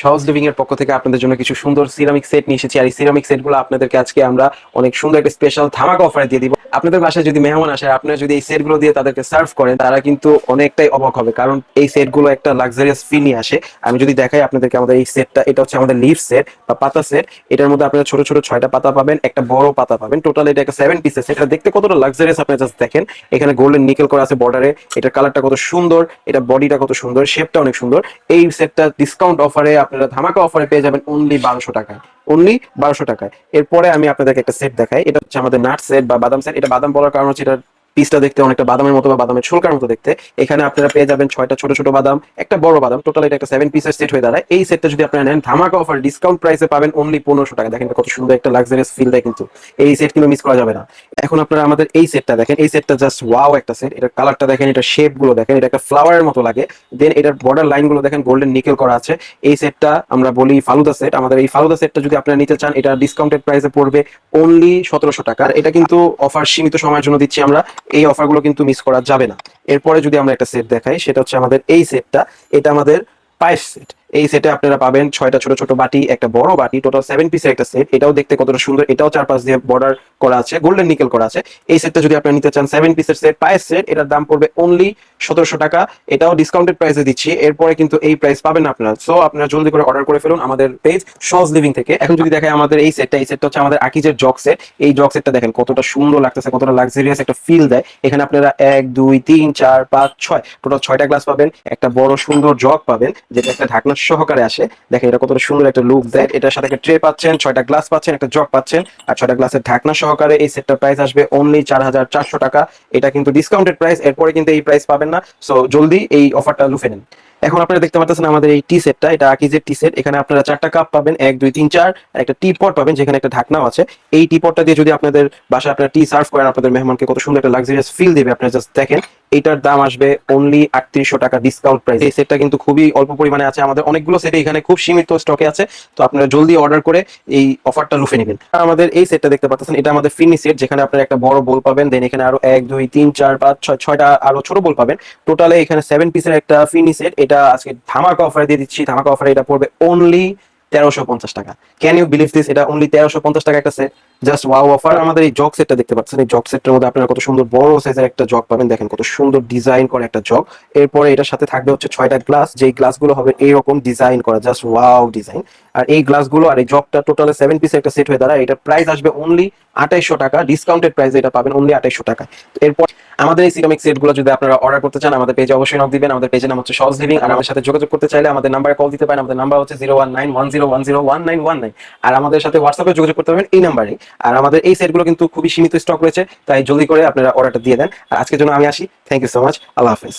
সহজ লিভিং এর পক্ষ থেকে আপনাদের জন্য কিছু সুন্দর সিরামিক সেট নিয়ে এসেছি। আর এই সিরামিক সেটগুলো আপনাদেরকে আজকে আমরা অনেক সুন্দর একটা স্পেশাল ধামাকা অফারে দিয়ে দিব। আপনাদের বাসায় যদি মেহমান আসে, আপনারা যদি এই সেটগুলো দিয়ে তাদেরকে সার্ভ করেন, তারা কিন্তু অনেকটাই অবাক হবে, কারণ এই সেটগুলো একটা লাক্সারিয়াস ফিল নিয়ে আসে। আমি যদি দেখাই আপনাদেরকে আমাদের এই সেটটা, এটা হচ্ছে আমাদের লিফ সেট বা পাতা সেট। এটার মধ্যে আপনারা ছোট ছোট 6টা পাতা পাবেন, একটা বড় পাতা পাবেন। টোটাল এটা একটা 7 পিসের সেট। এটা দেখতে কতটা লাক্সারিয়াস আপনারা জাস্ট দেখেন। এখানে গোল্ডেন নিকেল করা আছে বর্ডারে। এটার কালারটা কত সুন্দর, এটা বডিটা কত সুন্দর, শেপটা অনেক সুন্দর। এই সেটটা ডিসকাউন্ট অফারে আপনারা ধামাকা অফারে পেয়ে যাবেন অনলি 1200 টাকায়। অনলি 1200 টাকায়। এরপরে আমি আপনাদেরকে একটা সেট দেখাই। এটা হচ্ছে আমাদের নাট সেট বা বাদাম সেট। এটা বাদাম বলার কারণ হচ্ছে এটা পিসটা দেখতে অনেকটা বাদামের মতো বা বাদামের ছোলকার মতো দেখতে। এখানে আপনারা পেয়ে যাবেন 6টা ছোট ছোট বাদাম, একটা বড় বাদাম। টোটাল এটা একটা 7 পিসের সেট হয়ে দাঁড়ায়। এই সেটটা যদি আপনারা নেন ধামাকা অফার ডিসকাউন্ট প্রাইসে পাবেন অনলি 1500 টাকা। দেখেন কত সুন্দর একটা লাক্সারিয়াস ফিল দেয়, কিন্তু এই সেট কিন্তু মিস করা যাবে না। এখন আপনারা আমাদের এই সেটটা দেখেন। এই সেটটা জাস্ট ওয়াও একটা সেট। এটার কালারটা দেখেন, এটা শেপ গুলো দেখেন, এটা একটা ফ্লাওয়ারের মতো লাগে। দেন এটার বর্ডার লাইন গুলো দেখেন গোল্ডেন নিকেল করা আছে। এই সেটটা আমরা বলি ফালুদা সেট। আমাদের এই ফালুদা সেটটা যদি আপনারা নিতে চান, এটা ডিসকাউন্টেড প্রাইসে পড়বে অনলি 1700 টাকা। আর এটা কিন্তু অফার সীমিত সময়ের জন্য দিচ্ছি আমরা। এই অফারগুলো কিন্তু মিস করা যাবে না। এরপরে যদি আমরা একটা সেট দেখাই, সেটা হচ্ছে আমাদের এই সেটটা। এটা আমাদের পায়েস সেট। এই সেটে আপনারা পাবেন 6টা ছোট ছোট বাটি, একটা বড় বাটি। টোটাল 7 পিসের একটা সেট। এটাও দেখতে কতটা সুন্দর, এটাও চারপাশ দিয়ে বর্ডার করা আছে, গোল্ডেন নিকেল করা আছে। এই সেটটা যদি আপনারা নিতে চান 7 পিসের সেট, পায়েস সেট, এটার দাম পড়বে অনলি 1700 টাকা। এটাও ডিসকাউন্টেড প্রাইসে দিচ্ছি। এরপরে কিন্তু এই প্রাইস পাবেন না আপনারা। সো আপনারা জলদি করে অর্ডার করে ফেলুন আমাদের পেজ সহজ লিভিং থেকে। এখন যদি দেখাই আমাদের এই সেটটা, এই সেটটা হচ্ছে আমাদের আকিজের জগ সেট। এই জগ সেটটা দেখেন কতটা সুন্দর লাগতেছে, কতটা লাক্সারিয়াস একটা ফিল দেয়। এখানে আপনারা 1 2 3 4 5 6 টোটাল 6টা গ্লাস পাবেন, একটা বড় সুন্দর জগ পাবেন যেটা একটা ঢাকনা সহকারে আসে। দেখেন এটা কতটা সুন্দর একটা লুক দেয়। এটার সাথে একটা ট্রে পাচ্ছেন, 6টা গ্লাস পাচ্ছেন, একটা জগ পাচ্ছেন, আর 6টা গ্লাসের ঢাকনা সহকারে। এই সেটটার প্রাইস আসবে অনলি 4400 টাকা। এটা কিন্তু ডিসকাউন্টেড প্রাইস। এরপরে কিন্তু এই প্রাইস পাবেন না। সো জলদি এই অফারটা লুফে নেন। এখন আপনারা দেখতে পাচ্ছেন আমাদের এই টি সেটটা, এটা আকিজের টি সেট। এখানে আপনারা 4টা কাপ পাবেন, 1 2 3 4, আর একটা টি পট পাবেন যেখানে একটা ঢাকনাও আছে। এই টি পটটা দিয়ে যদি আপনাদের বাসায় আপনারা টি সার্ভ করেন, আপনাদের মেহমানকে কত সুন্দর একটা লাক্সারিয়াস ফিল দিবে। আপনারা জাস্ট দেখেন। এইটার দাম আসবে অনলি 3800 টাকা ডিসকাউন্ট প্রাইস। এই সেটটা কিন্তু খুবই অল্প পরিমাণে আছে, আমাদের অনেকগুলো সেট এখানে খুব সীমিত স্টকে আছে। তো আপনারা জলদি অর্ডার করে এই অফারটা লুফে নেবেন। আর আমাদের এই সেটটা দেখতে পাচ্ছেন, এটা আমাদের ফিনি সেট, যেখানে আপনারা একটা বড় বোল পাবেন, দেন এখানে আরো 1 2 3 4 5 6 6টা আরো ছোট বোল পাবেন। টোটালে এখানে 7 পিসের একটা ফিনি সেট। এটা আজকে ধামাকা অফারে দিয়ে দিচ্ছি। ধামাকা অফারে এটা পড়বে অনলি 1350 টাকা। Can you believe this? এটা অনলি 1350 টাকা একটা সেট। Just wow offer. আমাদের এই জগ সেটটা দেখতে পাচ্ছেন। এই জগ সেটটার মধ্যে আপনারা কত সুন্দর বড় সাইজের একটা জগ পাবেন। দেখেন কত সুন্দর ডিজাইন করে একটা জগ। এরপরে এটার সাথে থাকবে হচ্ছে 6টা গ্লাস, যেই গ্লাসগুলো হবে এইরকম ডিজাইন করা, জাস্ট ওয়াও ডিজাইন। আর এই গ্লাসগুলো আর এই জগটা টোটালে 7 পিসের একটা সেট হয়ে দাঁড়ায়। এটা প্রাইস আসবে অনলি 2800 টাকা। ডিসকাউন্টেড প্রাইসে এটা পাবেন অনলি 2800 টাকা। এরপর আমাদের এই সিরামিক সেটগুলো যদি আপনারা অর্ডার করতে চান, আমাদের পেজে অবশ্যই নক দিবেন। আমাদের পেজের নাম হচ্ছে সহজ লিভিং। আর আমাদের সাথে যোগাযোগ করতে চাইলে আমাদের নাম্বারে কল দিতে পারেন। আমাদের নাম্বার হচ্ছে 01910101919। আর আমাদের সাথে হোয়াটসঅ্যাপে যোগাযোগ করতে পারবেন এই নাম্বারে। আর আমাদের এই সেটগুলো কিন্তু খুবই সীমিত স্টক রয়েছে, তাই জলদি করে আপনারা অর্ডারটা দিয়ে দেন। আর আজকের জন্য আমি আসি। Thank you so much. আল্লাহ হাফেজ।